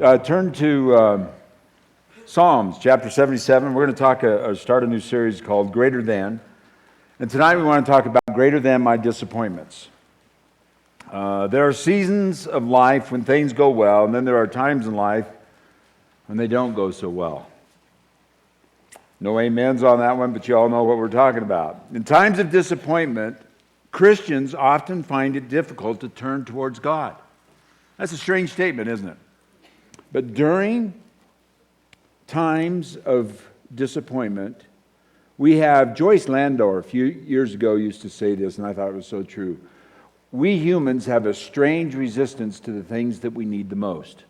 Turn to Psalms chapter 77. We're going to start a new series called Greater Than. And tonight we want to talk about greater than my disappointments. There are seasons of life when things go well, and then there are times in life when they don't go so well. No amens on that one, but you all know what we're talking about. In times of disappointment, Christians often find it difficult to turn towards God. That's a strange statement, isn't it? But during times of disappointment, we have, Joyce Landor a few years ago used to say this, and I thought it was so true. We humans have a strange resistance to the things that we need the most.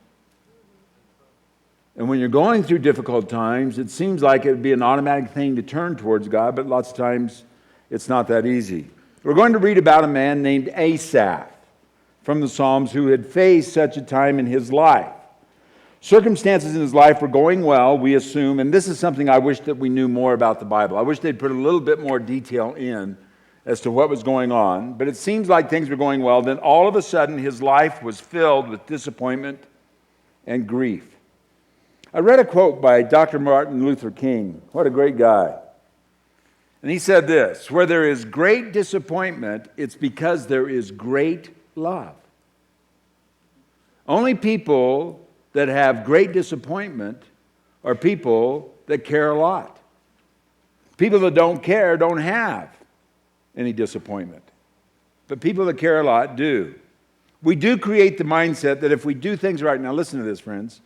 And when you're going through difficult times, it seems like it would be an automatic thing to turn towards God, but lots of times it's not that easy. We're going to read about a man named Asaph from the Psalms who had faced such a time in his life. Circumstances in his life were going well, we assume, and this is something I wish that we knew more about the Bible. I wish they'd put a little bit more detail in as to what was going on, but it seems like things were going well. Then all of a sudden, his life was filled with disappointment and grief. I read a quote by Dr. Martin Luther King. What a great guy. And he said this, "Where there is great disappointment, it's because there is great love." Only people that have great disappointment are people that care a lot. People that don't care don't have any disappointment. But people that care a lot do. We do create the mindset that if we do things right, now listen to this, friends.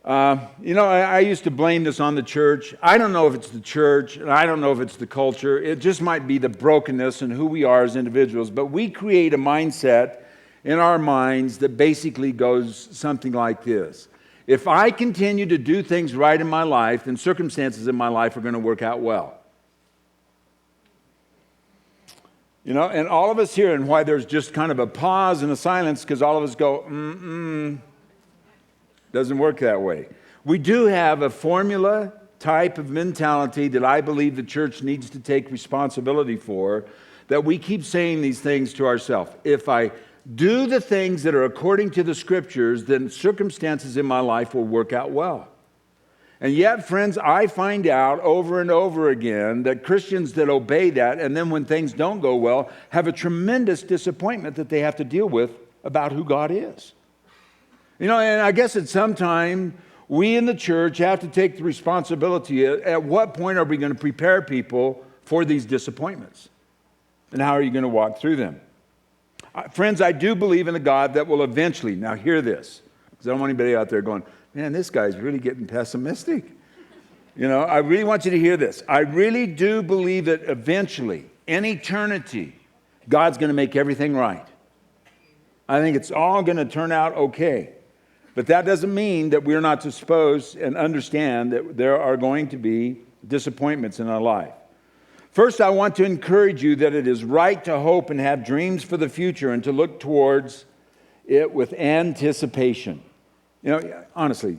I used to blame this on the church. I don't know if it's the church, and I don't know if it's the culture. It just might be the brokenness and who we are as individuals. But we create a mindset in our minds that basically goes something like this. If I continue to do things right in my life, then circumstances in my life are going to work out well. And all of us here, and why there's just kind of a pause and a silence, because all of us go, doesn't work that way. We do have a formula type of mentality that I believe the church needs to take responsibility for, that we keep saying these things to ourselves. If I do the things that are according to the scriptures, then circumstances in my life will work out well. And yet, friends, I find out over and over again that Christians that obey that, and then when things don't go well, have a tremendous disappointment that they have to deal with about who God is. And I guess at some time, we in the church have to take the responsibility. At what point are we going to prepare people for these disappointments? And how are you going to walk through them? Friends, I do believe in a God that will eventually, now hear this, because I don't want anybody out there going, man, this guy's really getting pessimistic. I really want you to hear this. I really do believe that eventually, in eternity, God's going to make everything right. I think it's all going to turn out okay. But that doesn't mean that we're not to suppose and understand that there are going to be disappointments in our life. First, I want to encourage you that it is right to hope and have dreams for the future and to look towards it with anticipation. Honestly,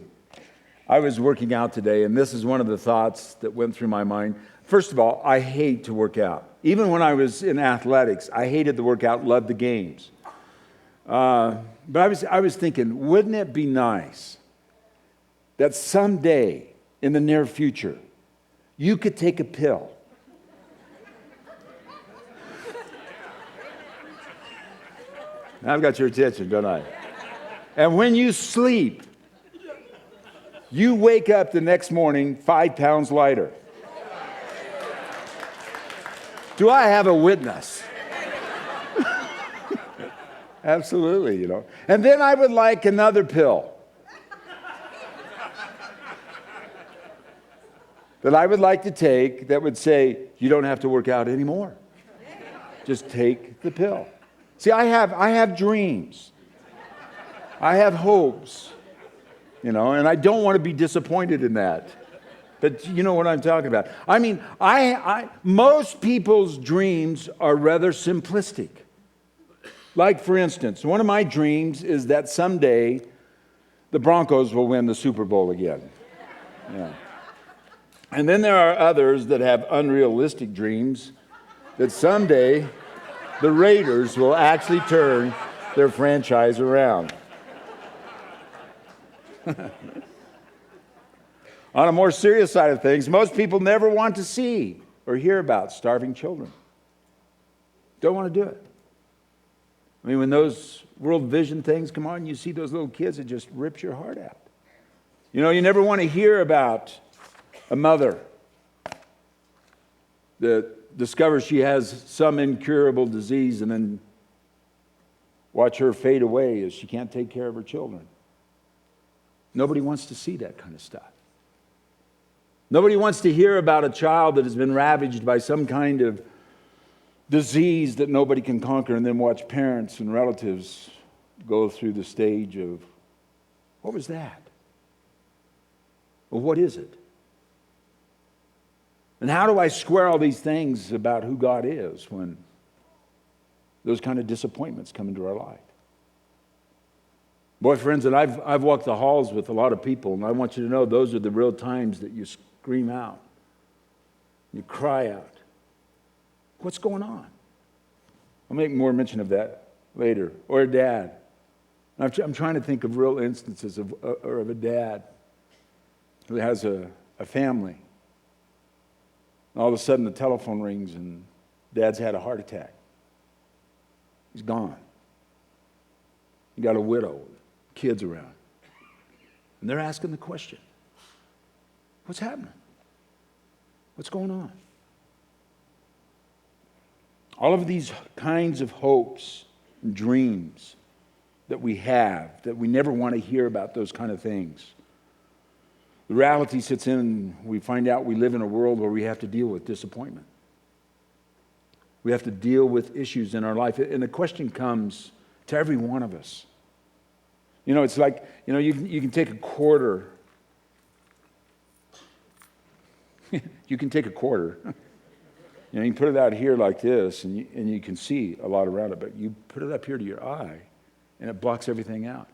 I was working out today, and this is one of the thoughts that went through my mind. First of all, I hate to work out. Even when I was in athletics, I hated to work out, loved the games. But I was thinking, wouldn't it be nice that someday in the near future, you could take a pill I've got your attention, don't I? And when you sleep, you wake up the next morning 5 pounds lighter. Do I have a witness? Absolutely, And then I would like another pill that I would like to take that would say, you don't have to work out anymore. Just take the pill. See, I have dreams. I have hopes, and I don't want to be disappointed in that. But you know what I'm talking about. I mean, most people's dreams are rather simplistic. Like, for instance, one of my dreams is that someday the Broncos will win the Super Bowl again. Yeah. And then there are others that have unrealistic dreams that someday the Raiders will actually turn their franchise around. On a more serious side of things, most people never want to see or hear about starving children. Don't want to do it. I mean, when those World Vision things come on, you see those little kids, it just rips your heart out. You know, you never want to hear about a mother that discovers she has some incurable disease and then watch her fade away as she can't take care of her children. Nobody wants to see that kind of stuff. Nobody wants to hear about a child that has been ravaged by some kind of disease that nobody can conquer and then watch parents and relatives go through the stage of, what was that? Well, what is it? And how do I square all these things about who God is when those kind of disappointments come into our life? Boy, friends, and I've walked the halls with a lot of people, and I want you to know those are the real times that you scream out. You cry out. What's going on? I'll make more mention of that later. Or a dad. I'm trying to think of real instances of a dad who has a family. And all of a sudden the telephone rings and dad's had a heart attack. He's gone. You got a widow, kids around. And they're asking the question, what's happening? What's going on? All of these kinds of hopes and dreams that we have, that we never want to hear about those kind of things. The reality sits in, we find out we live in a world where we have to deal with disappointment. We have to deal with issues in our life. And the question comes to every one of us. You know, it's like, you know, you can take a quarter. You can take a quarter. You know, you can put it out here like this, and you can see a lot around it. But you put it up here to your eye, and it blocks everything out.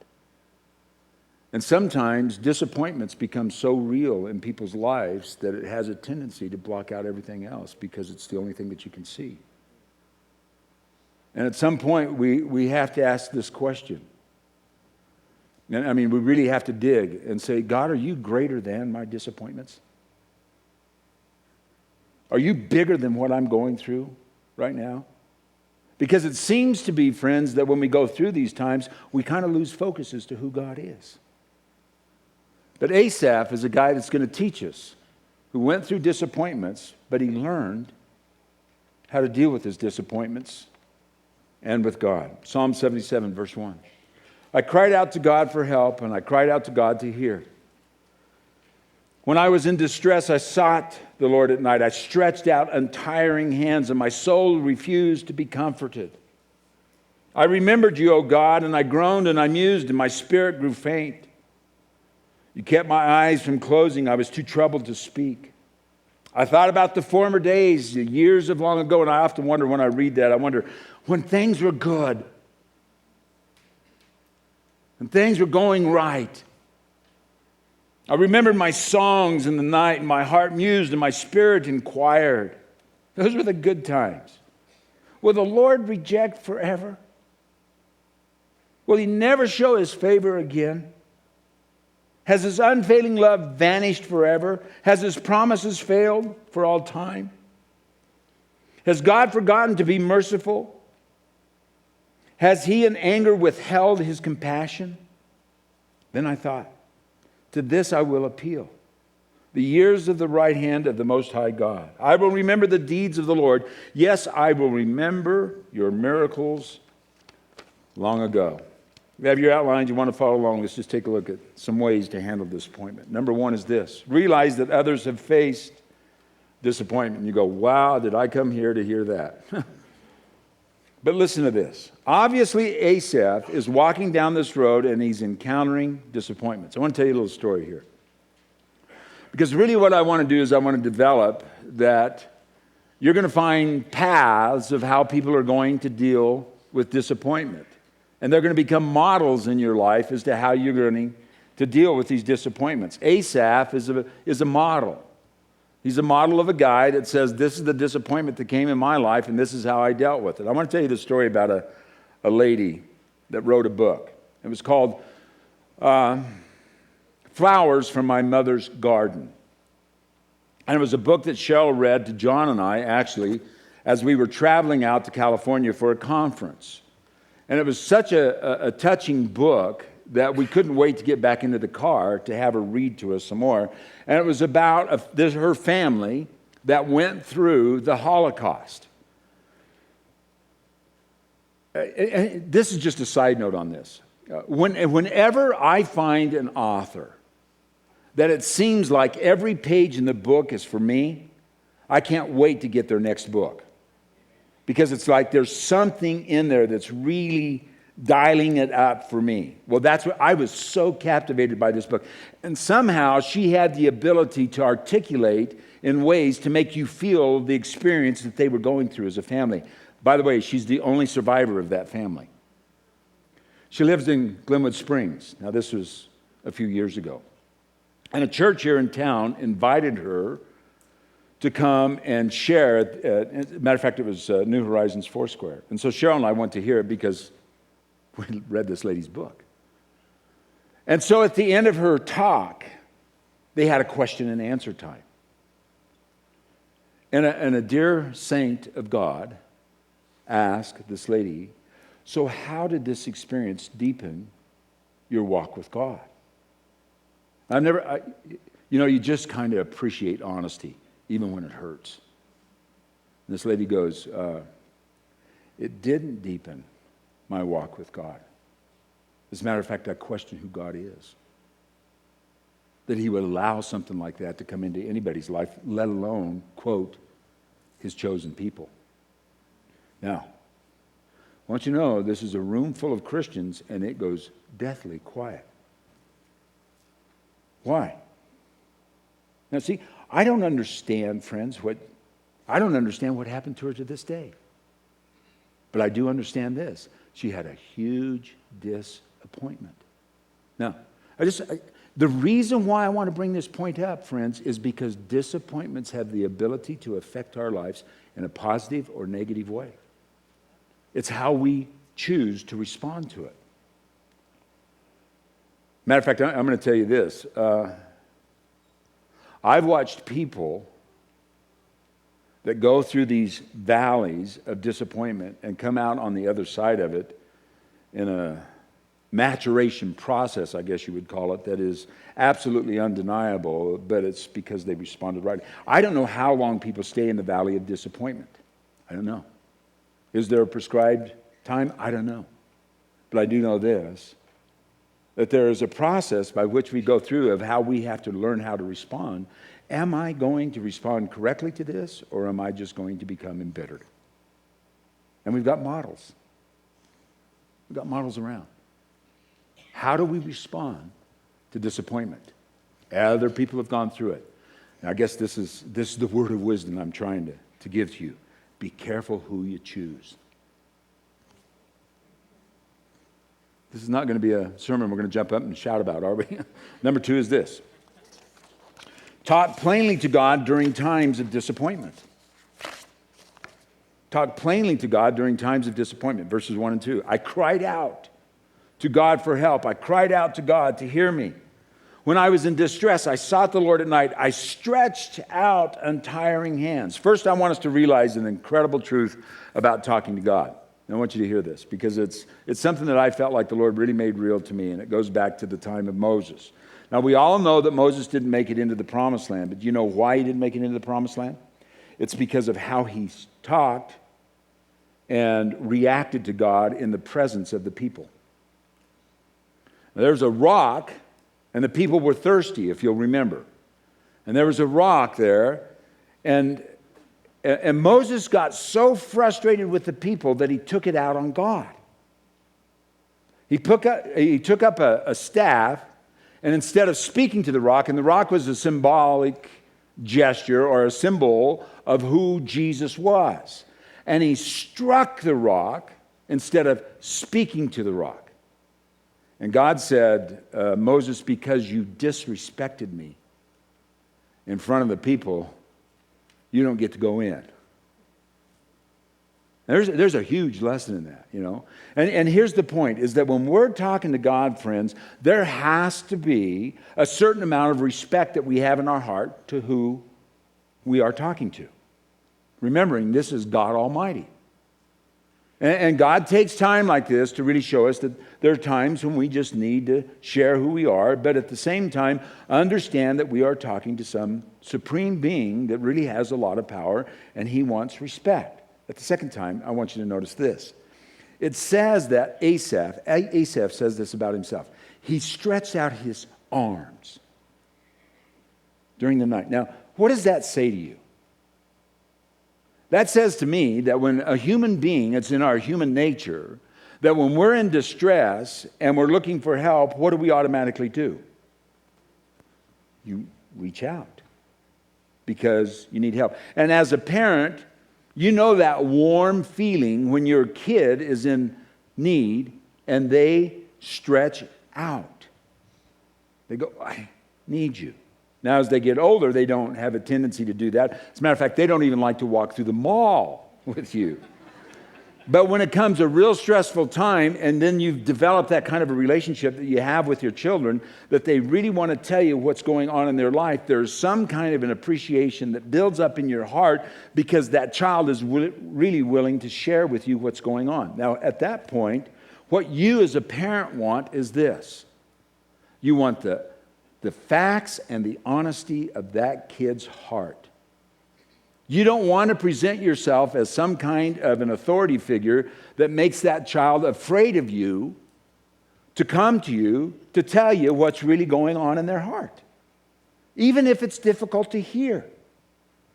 And sometimes disappointments become so real in people's lives that it has a tendency to block out everything else because it's the only thing that you can see. And at some point, we have to ask this question. And I mean, we really have to dig and say, God, are you greater than my disappointments? Are you bigger than what I'm going through right now? Because it seems to be, friends, that when we go through these times, we kind of lose focus as to who God is. But Asaph is a guy that's going to teach us, who went through disappointments, but he learned how to deal with his disappointments and with God. Psalm 77, verse 1. I cried out to God for help, and I cried out to God to hear. When I was in distress, I sought the Lord at night. I stretched out untiring hands, and my soul refused to be comforted. I remembered you, O God, and I groaned and I mused, and my spirit grew faint. You kept my eyes from closing. I was too troubled to speak. I thought about the former days, the years of long ago, and I often wonder when I read that, I wonder, when things were good, when things were going right, I remembered my songs in the night, and my heart mused, and my spirit inquired. Those were the good times. Will the Lord reject forever? Will he never show his favor again? Has his unfailing love vanished forever? Has his promises failed for all time? Has God forgotten to be merciful? Has he in anger withheld his compassion? Then I thought, to this I will appeal. The years of the right hand of the Most High God. I will remember the deeds of the Lord. Yes, I will remember your miracles long ago. If you have your outlines, you want to follow along, let's just take a look at some ways to handle disappointment. Number one is this. Realize that others have faced disappointment. You go, wow, did I come here to hear that? But listen to this. Obviously, Asaph is walking down this road and he's encountering disappointments. I want to tell you a little story here. Because really what I want to do is I want to develop that you're going to find paths of how people are going to deal with disappointment. And they're going to become models in your life as to how you're going to deal with these disappointments. Asaph is a model. He's a model of a guy that says, this is the disappointment that came in my life, and this is how I dealt with it. I want to tell you the story about a lady that wrote a book. It was called Flowers from My Mother's Garden. And it was a book that Cheryl read to John and I, actually, as we were traveling out to California for a conference. And it was such a touching book that we couldn't wait to get back into the car to have her read to us some more. And it was about her family that went through the Holocaust. And this is just a side note on this. Whenever I find an author that it seems like every page in the book is for me, I can't wait to get their next book. Because it's like there's something in there that's really dialing it up for me. Well, that's what I was so captivated by this book. And somehow she had the ability to articulate in ways to make you feel the experience that they were going through as a family. By the way, she's the only survivor of that family. She lives in Glenwood Springs. Now, this was a few years ago. And a church here in town invited her to come and share. As a matter of fact, it was New Horizons Foursquare. And so Cheryl and I went to hear it because we read this lady's book. And so at the end of her talk, they had a question and answer time. And a dear saint of God asked this lady, so how did this experience deepen your walk with God? You just kind of appreciate honesty, even when it hurts. And this lady goes, it didn't deepen my walk with God. As a matter of fact, I question who God is. That he would allow something like that to come into anybody's life, let alone, quote, his chosen people. Now, I want you to know this is a room full of Christians and it goes deathly quiet. Why? Now see, I don't understand, friends, what happened to her to this day. But I do understand this. She had a huge disappointment. Now, the reason why I want to bring this point up, friends, is because disappointments have the ability to affect our lives in a positive or negative way. It's how we choose to respond to it. Matter of fact, I'm going to tell you this. I've watched people that go through these valleys of disappointment and come out on the other side of it in a maturation process, I guess you would call it, that is absolutely undeniable, but it's because they responded right. I don't know how long people stay in the valley of disappointment. I don't know. Is there a prescribed time? I don't know. But I do know this, that there is a process by which we go through of how we have to learn how to respond. Am I going to respond correctly to this, or am I just going to become embittered? And we've got models. We've got models around. How do we respond to disappointment? Other people have gone through it. And I guess this is the word of wisdom I'm trying to give to you. Be careful who you choose. This is not going to be a sermon we're going to jump up and shout about, are we? Number 2 is this. Talk plainly to God during times of disappointment. Talk plainly to God during times of disappointment. Verses 1 and 2. I cried out to God for help. I cried out to God to hear me. When I was in distress, I sought the Lord at night. I stretched out untiring hands. First, I want us to realize an incredible truth about talking to God. And I want you to hear this because it's something that I felt like the Lord really made real to me, and it goes back to the time of Moses. Now, we all know that Moses didn't make it into the Promised Land, but do you know why he didn't make it into the Promised Land? It's because of how he talked and reacted to God in the presence of the people. Now, there's a rock, and the people were thirsty, if you'll remember. And there was a rock there, and Moses got so frustrated with the people that he took it out on God. He took up a staff, and instead of speaking to the rock, and the rock was a symbolic gesture or a symbol of who Jesus was, and he struck the rock instead of speaking to the rock. And God said, Moses, because you disrespected me in front of the people, you don't get to go in. There's a huge lesson in that, you know. And here's the point, is that when we're talking to God, friends, there has to be a certain amount of respect that we have in our heart to who we are talking to. Remembering this is God Almighty. And God takes time like this to really show us that there are times when we just need to share who we are, but at the same time, understand that we are talking to some supreme being that really has a lot of power, and he wants respect. At the second time, I want you to notice this. It says that Asaph says this about himself. He stretched out his arms during the night. Now, what does that say to you? That says to me that when a human being, it's in our human nature, that when we're in distress and we're looking for help, what do we automatically do? You reach out because you need help. And as a parent, you know that warm feeling when your kid is in need and they stretch out. They go, I need you. Now, as they get older, they don't have a tendency to do that. As a matter of fact, they don't even like to walk through the mall with you. But when it comes a real stressful time, and then you've developed that kind of a relationship that you have with your children, that they really want to tell you what's going on in their life, there's some kind of an appreciation that builds up in your heart because that child is really willing to share with you what's going on. Now, at that point, what you as a parent want is this. You want the facts and the honesty of that kid's heart. You don't want to present yourself as some kind of an authority figure that makes that child afraid of you to come to you to tell you what's really going on in their heart, even if it's difficult to hear.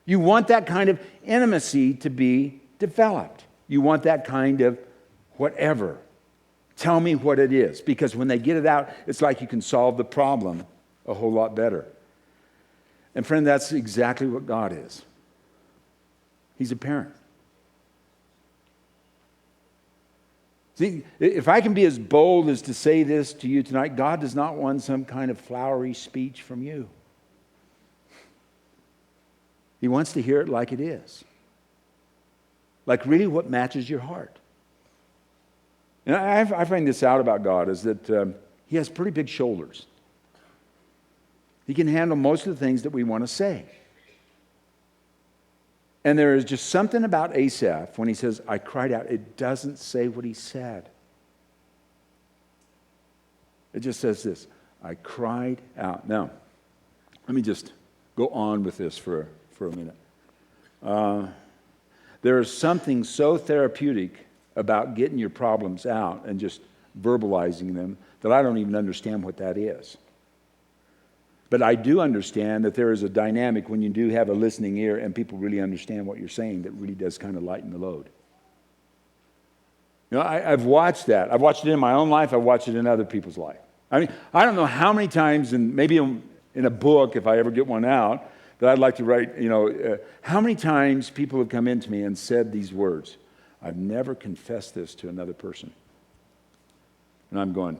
You want that kind of intimacy to be developed. You want that kind of whatever. Tell me what it is, because when they get it out, it's like you can solve the problem a whole lot better. And friend, that's exactly what God is. He's a parent. See, if I can be as bold as to say this to you tonight, God does not want some kind of flowery speech from you. He wants to hear it like it is. Like really what matches your heart. And I find this out about God is that he has pretty big shoulders. He can handle most of the things that we want to say. And there is just something about Asaph when he says, I cried out. It doesn't say what he said. It just says this, I cried out. Now, let me just go on with this for a minute. There is something so therapeutic about getting your problems out and just verbalizing them that I don't even understand what that is. But I do understand that there is a dynamic when you do have a listening ear and people really understand what you're saying that really does kind of lighten the load. You know, I've watched that. I've watched it in my own life. I've watched it in other people's life. I mean, I don't know how many times, and maybe in a book, if I ever get one out, that I'd like to write, how many times people have come into me and said these words, I've never confessed this to another person. And I'm going,